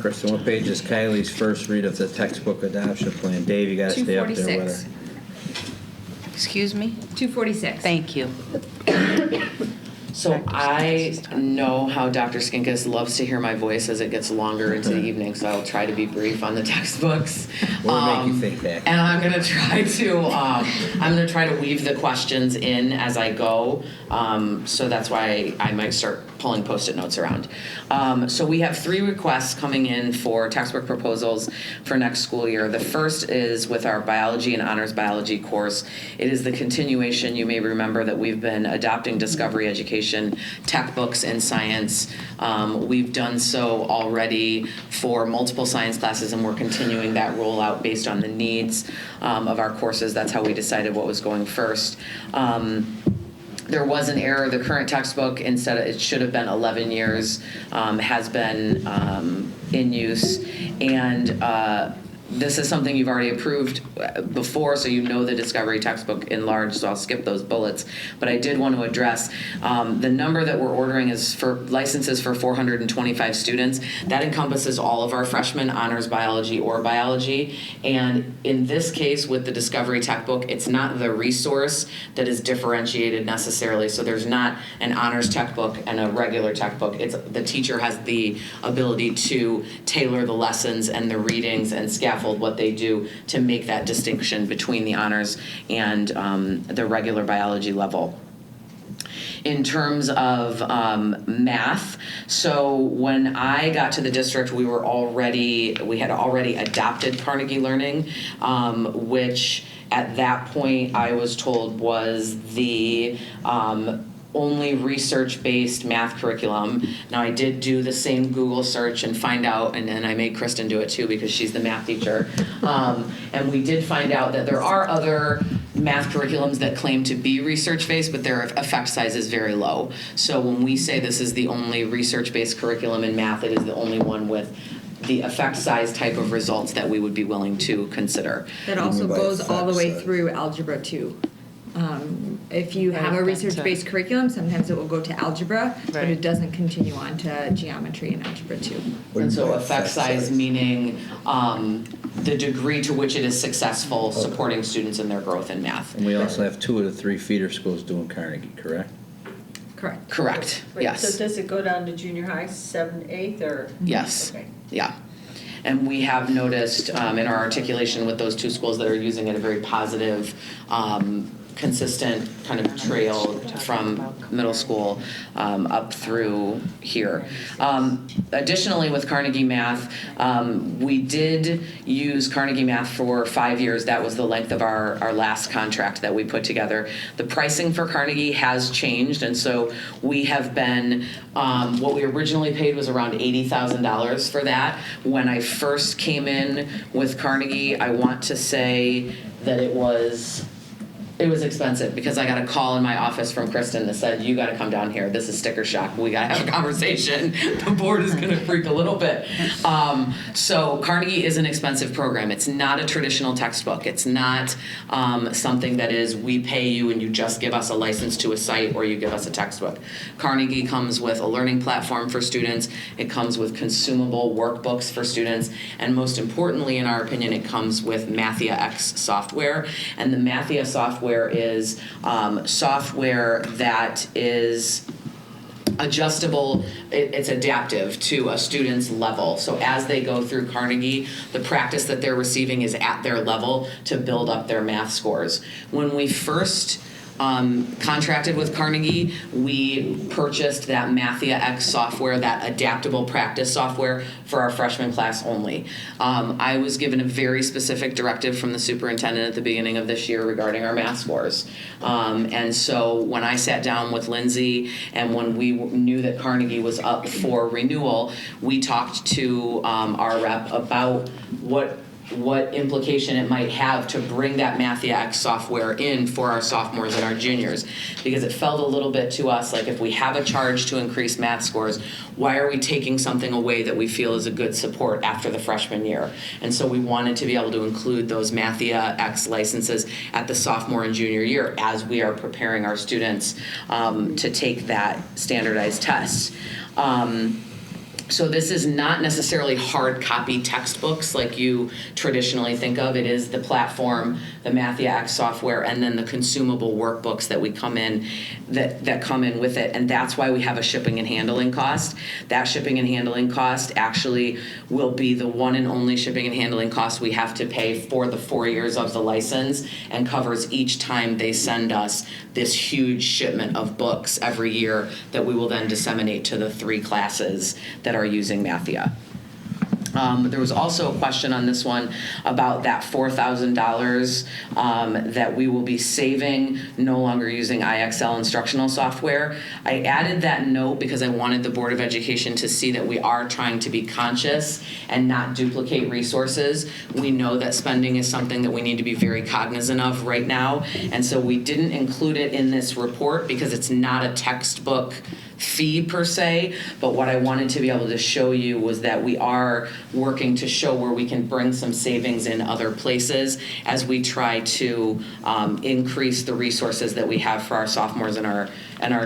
Kristen, what page is Kylie's first read of the textbook adoption plan? Dave, you got to stay up there with her. 246. Excuse me? 246. Thank you. So I know how Dr. Skinkis loves to hear my voice as it gets longer into the evening, so I'll try to be brief on the textbooks. What would make you think that? And I'm gonna try to weave the questions in as I go. So that's why I might start pulling Post-it notes around. So we have 3 requests coming in for textbook proposals for next school year. The first is with our biology and honors biology course. It is the continuation. You may remember that we've been adopting Discovery Education textbooks in science. We've done so already for multiple science classes, and we're continuing that rollout based on the needs of our courses. That's how we decided what was going first. There was an error. The current textbook, it should have been 11 years, has been in use. And this is something you've already approved before, so you know the Discovery textbook in large, so I'll skip those bullets. But I did want to address the number that we're ordering is for licenses for 425 students. That encompasses all of our freshmen, honors biology or biology. And in this case, with the Discovery textbook, it's not the resource that is differentiated necessarily. So there's not an honors textbook and a regular textbook. It's the teacher has the ability to tailor the lessons and the readings and scaffold what they do to make that distinction between the honors and the regular biology level. In terms of math, so when I got to the district, we had already adopted Carnegie Learning, which at that point I was told was the only research-based math curriculum. Now, I did do the same Google search and find out, and I made Kristen do it too because she's the math teacher, and we did find out that there are other math curriculums that claim to be research-based, but their effect size is very low. So when we say this is the only research-based curriculum in math, it is the only one with the effect size type of results that we would be willing to consider. That also goes all the way through Algebra 2. If you have a research-based curriculum, sometimes it will go to algebra, but it doesn't continue on to geometry and algebra 2. And so effect size meaning the degree to which it is successful supporting students in their growth in math. And we also have 2 of the 3 feeder schools doing Carnegie, correct? Correct. Correct, Right, yes. So does it go down to junior high, 7th, 8th, or? Yes, Okay. yeah. And we have noticed in our articulation with those 2 schools that are using it a very positive consistent kind of trail from middle school up through here. Additionally, with Carnegie Math, we did use Carnegie Math for 5 years. That was the length of our last contract that we put together. The pricing for Carnegie has changed, and so we have been, what we originally paid was around $80,000 for that. When I first came in with Carnegie, I want to say that it was expensive because I got a call in my office from Kristen that said, you got to come down here. This is sticker shock. We got to have a conversation. The board is going to freak a little bit. So Carnegie is an expensive program. It's not a traditional textbook. It's not something that is we pay you and you just give us a license to a site or you give us a textbook. Carnegie comes with a learning platform for students. It comes with consumable workbooks for students. And most importantly, in our opinion, it comes with Mathia X software. And the Mathia software is software that is adjustable. It's adaptive to a student's level. So as they go through Carnegie, the practice that they're receiving is at their level to build up their math scores. When we first contracted with Carnegie, we purchased that Mathia X software, that adaptable practice software for our freshman class only. I was given a very specific directive from the superintendent at the beginning of this year regarding our math scores. And so when I sat down with Lindsay and when we knew that Carnegie was up for renewal, we talked to our rep about what implication it might have to bring that Mathia X software in for our sophomores and our juniors, because it felt a little bit to us like if we have a charge to increase math scores, why are we taking something away that we feel is a good support after the freshman year? And so we wanted to be able to include those Mathia X licenses at the sophomore and junior year as we are preparing our students to take that standardized test. So this is not necessarily hard copy textbooks like you traditionally think of. It is the platform, the MathyaX software, and then the consumable workbooks that we come in that come in with it. And that's why we have a shipping and handling cost. That shipping and handling cost actually will be the one and only shipping and handling cost we have to pay for the 4 years of the license, and covers each time they send us this huge shipment of books every year that we will then disseminate to the 3 classes that are using Mathia. There was also a question on this one about that $4,000 that we will be saving no longer using IXL instructional software. I added that note because I wanted the Board of Education to see that we are trying to be conscious and not duplicate resources. We know that spending is something that we need to be very cognizant of right now, and so we didn't include it in this report because it's not a textbook fee per se, but what I wanted to be able to show you was that we are working to show where we can bring some savings in other places as we try to increase the resources that we have for our sophomores and our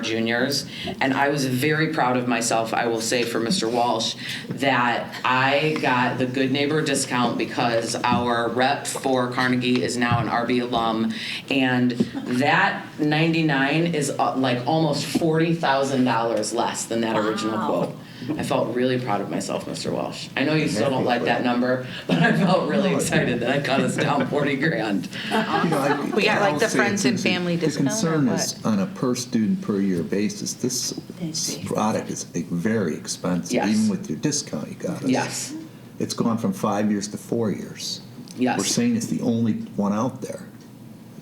juniors. And I was very proud of myself, I will say, for Mr. Walsh, that I got the Good Neighbor discount because our rep for Carnegie is now an RB alum, and that 99 is like almost $40,000 less than that original quote. I felt really proud of myself, Mr. Walsh. I know you still don't like that number, but I felt really excited that I got us down 40 grand. We got like the friends and family discount. The concern is on a per student per year basis. This product is very expensive, Yes. even with your discount you got us. Yes. It's gone from 5 years to 4 years. Yes. We're saying it's the only one out there.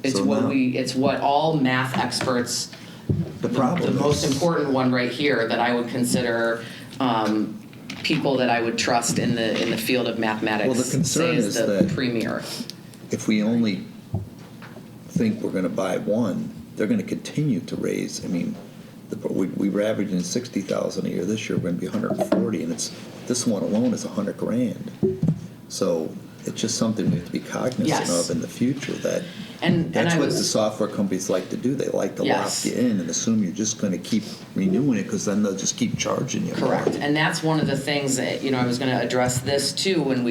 It's So what now- it's what all math experts, The problem the most is- important one right here that I would consider people that I would trust in the field of mathematics Well, the concern say is is the that- premier. If we only think we're going to buy one, they're going to continue to raise. I mean, we were averaging 60,000 a year. This year we're going to be 140, and this one alone is 100 grand. So it's just something we have to be cognizant Yes. of in the future. That And that's I what was- the software companies like to do. They like to Yes. lock you in and assume you're just going to keep renewing it, because then they'll just keep charging you. more. Correct, and that's one of the things that, I was going to address this too when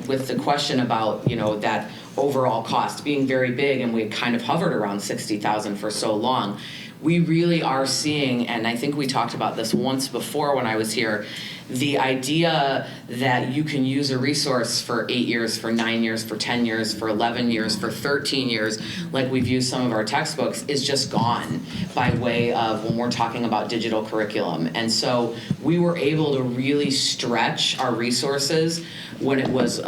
with the question about, that overall cost being very big, and we had kind of hovered around 60,000 for so long. We really are seeing, and I think we talked about this once before when I was here, the idea that you can use a resource for 8 years, for 9 years, for 10 years, for 11 years, for 13 years, like we've used some of our textbooks, is just gone by way of when we're talking about digital curriculum. And so we were able to really stretch our resources when it was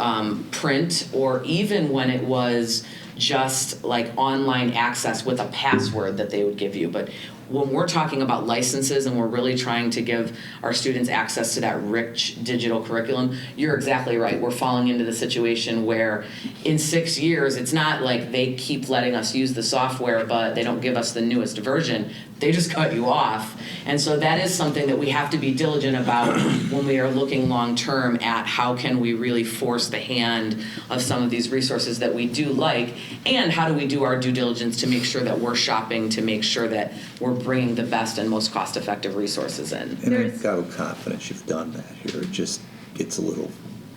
print, or even when it was just like online access with a password that they would give you. But when we're talking about licenses and we're really trying to give our students access to that rich digital curriculum, you're exactly right. We're falling into the situation where in 6 years, it's not like they keep letting us use the software, but they don't give us the newest version. They just cut you off. And so that is something that we have to be diligent about when we are looking long term at how can we really force the hand of some of these resources that we do like, and how do we do our due diligence to make sure that we're shopping to make sure that we're bringing the best and most cost-effective resources in. And I've got confidence you've done that here. It just gets a little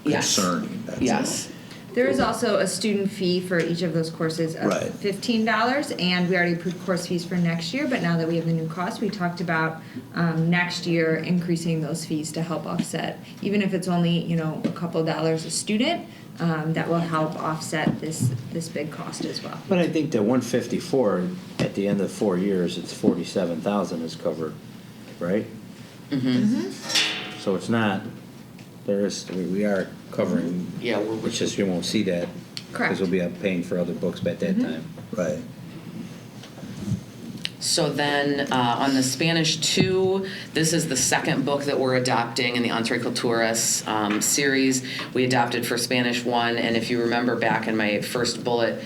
Yes. concerning. That's Yes. There is also a student fee for each of those courses of Right. $15, and we already approved course fees for next year, but now that we have the new cost, we talked about next year increasing those fees to help offset, even if it's only, a couple dollars a student, that will help offset this big cost as well. But I think that 154 at the end of 4 years, it's 47,000 is covered, right? Mm-hmm. So it's not. We are covering. Yeah, It's just you won't see that. Correct. Because we'll be paying for other books at that time. Right. So then on the Spanish 2, this is the second book that we're adopting in the Entre Culturas series. We adopted for Spanish 1, and if you remember back in my first bullet,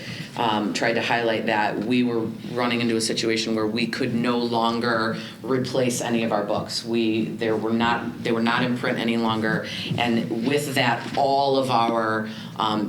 tried to highlight that we were running into a situation where we could no longer replace any of our books. They were not in print any longer, and with that, all of our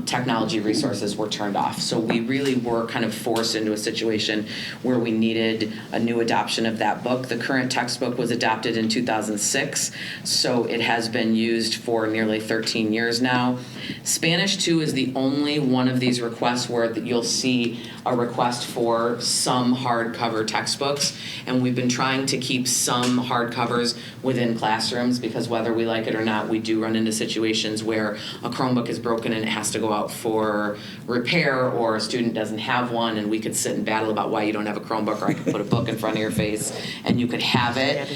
technology resources were turned off. So we really were kind of forced into a situation where we needed a new adoption of that book. The current textbook was adopted in 2006, so it has been used for nearly 13 years now. Spanish 2 is the only one of these requests where you'll see a request for some hardcover textbooks, and we've been trying to keep some hardcovers within classrooms because whether we like it or not, we do run into situations where a Chromebook is broken and it has to go out for repair, or a student doesn't have one, and we could sit and battle about why you don't have a Chromebook, or I could put a book in front of your face and you could have it.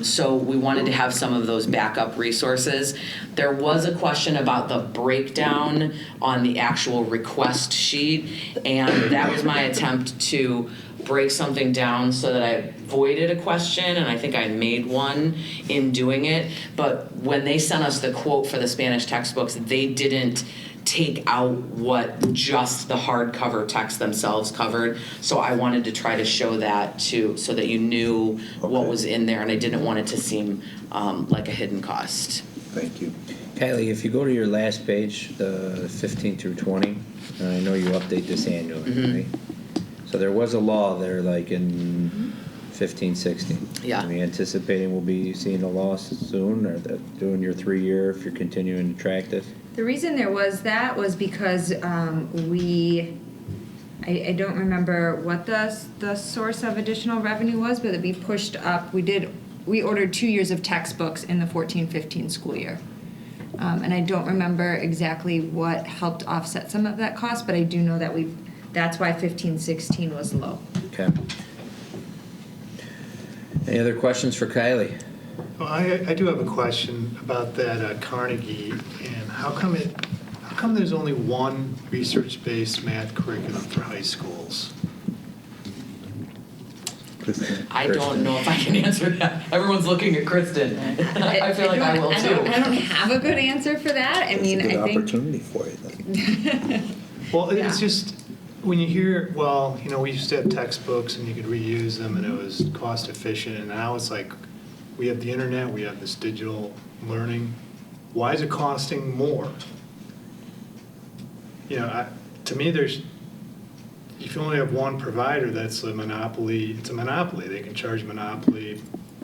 So we wanted to have some of those backup resources. There was a question about the breakdown on the actual request sheet, and that was my attempt to break something down so that I voided a question, and I think I made one in doing it. But when they sent us the quote for the Spanish textbooks, they didn't take out what just the hardcover text themselves covered. So I wanted to try to show that too, so that you knew what was in there, and I didn't want it to seem like a hidden cost. Thank you. Kylie, if you go to your last page, the 15 through 20, and I know you update this annually, right? So there was a law there, like in 15, 16. Yeah. Are we anticipating we'll be seeing a law soon, or doing your 3-year if you're continuing to track this? The reason there was that was because I don't remember what the source of additional revenue was, but we pushed up. We ordered 2 years of textbooks in the 14-15 school year. And I don't remember exactly what helped offset some of that cost, but I do know that that's why 15-16 was low. Okay. Any other questions for Kylie? Well, I do have a question about that Carnegie, and how come there's only one research-based math curriculum for high schools? I don't know if I can answer that. Everyone's looking at Kristen. I feel like I will too. I don't have a good answer for that. I mean, It's a good I think opportunity for you then. Well, it's Yeah. just, when you hear, well, we used to have textbooks and you could reuse them and it was cost efficient, and now it's like, we have the internet, we have this digital learning. Why is it costing more? To me, if you only have one provider, that's a monopoly. It's a monopoly. They can charge monopoly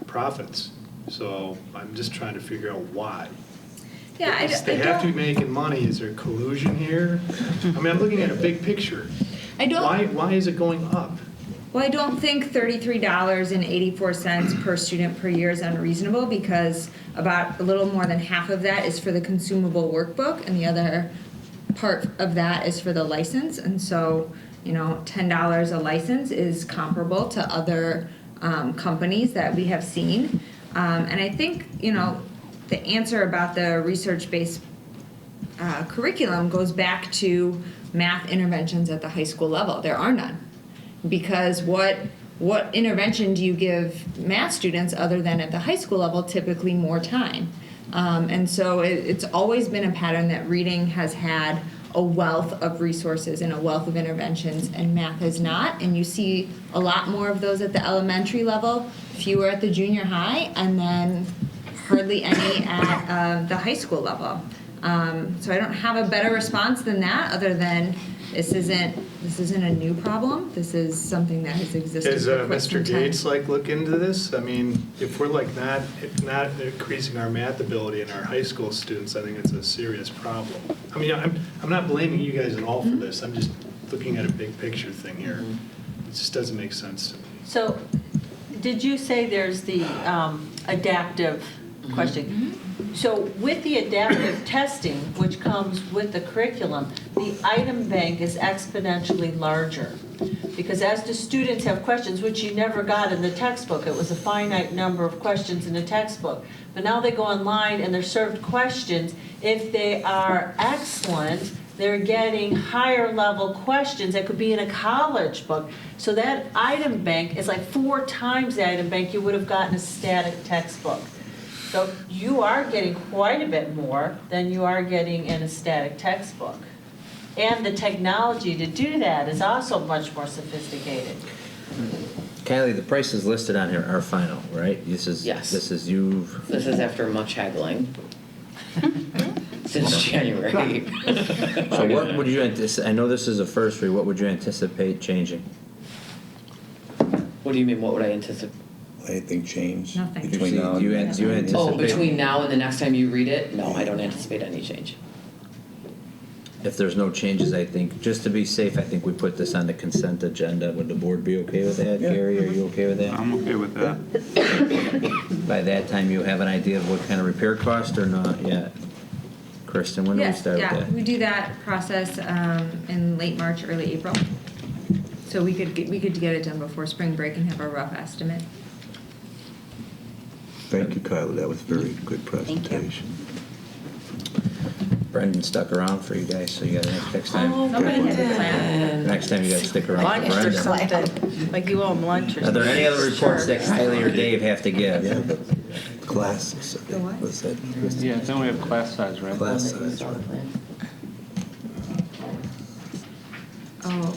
profits. So I'm just trying to figure out why. yeah, They have to be making money. Is there collusion here? I mean, I'm looking at a big picture. I don't. Why is it going up? Well, I don't think $33.84 per student per year is unreasonable, because about a little more than half of that is for the consumable workbook, and the other part of that is for the license. And so, $10 a license is comparable to other companies that we have seen. And I think, the answer about the research-based curriculum goes back to math interventions at the high school level. There are none. Because what intervention do you give math students other than at the high school level? Typically more time. And so it's always been a pattern that reading has had a wealth of resources and a wealth of interventions, and math has not. And you see a lot more of those at the elementary level, fewer at the junior high, and then hardly any at the high school level. So I don't have a better response than that, other than this isn't a new problem. This is something that has existed Does for quite some Mr. time. Gates look into this? I mean, if we're not increasing our math ability in our high school students, I think it's a serious problem. I mean, I'm not blaming you guys at all for this. I'm just looking at a big picture thing here. It just doesn't make sense to me. So, did you say there's the adaptive question? So with the adaptive testing, which comes with the curriculum, the item bank is exponentially larger. Because as the students have questions, which you never got in the textbook, it was a finite number of questions in the textbook. But now they go online and they're served questions. If they are excellent, they're getting higher level questions that could be in a college book. So that item bank is like 4 times the item bank you would have gotten a static textbook. So you are getting quite a bit more than you are getting in a static textbook. And the technology to do that is also much more sophisticated. Kylie, the prices listed on here are final, right? This is Yes. This is you've. This is after much haggling since January. So what would you anticipate? I know this is a first read. What would you anticipate changing? What do you mean, what would I anticipate? Anything change Nothing. between now and Do you next anticipate- meeting? Oh, between now and the next time you read it? No, I don't anticipate any change. If there's no changes, I think just to be safe, I think we put this on the consent agenda. Would the board be okay with that? Yeah. Gary, are you okay with that? I'm okay with that. By that time, you have an idea of what kind of repair cost or not yet? Kristen, when do we Yes, start with yeah, that? we do that process in late March, early April. So we could get it done before spring break and have a rough estimate. Thank you, Kyla, that was a very good presentation. Brendan stuck around for you guys, so you got next time. Somebody has a plan. Next time you gotta stick around for Lunch or Brendan. something, like you owe them lunch or Are something. there any other reports that Kylie or Dave have to give? Yeah, but classes, The what? was that Yeah, then we have class size, right? class size, right? Oh,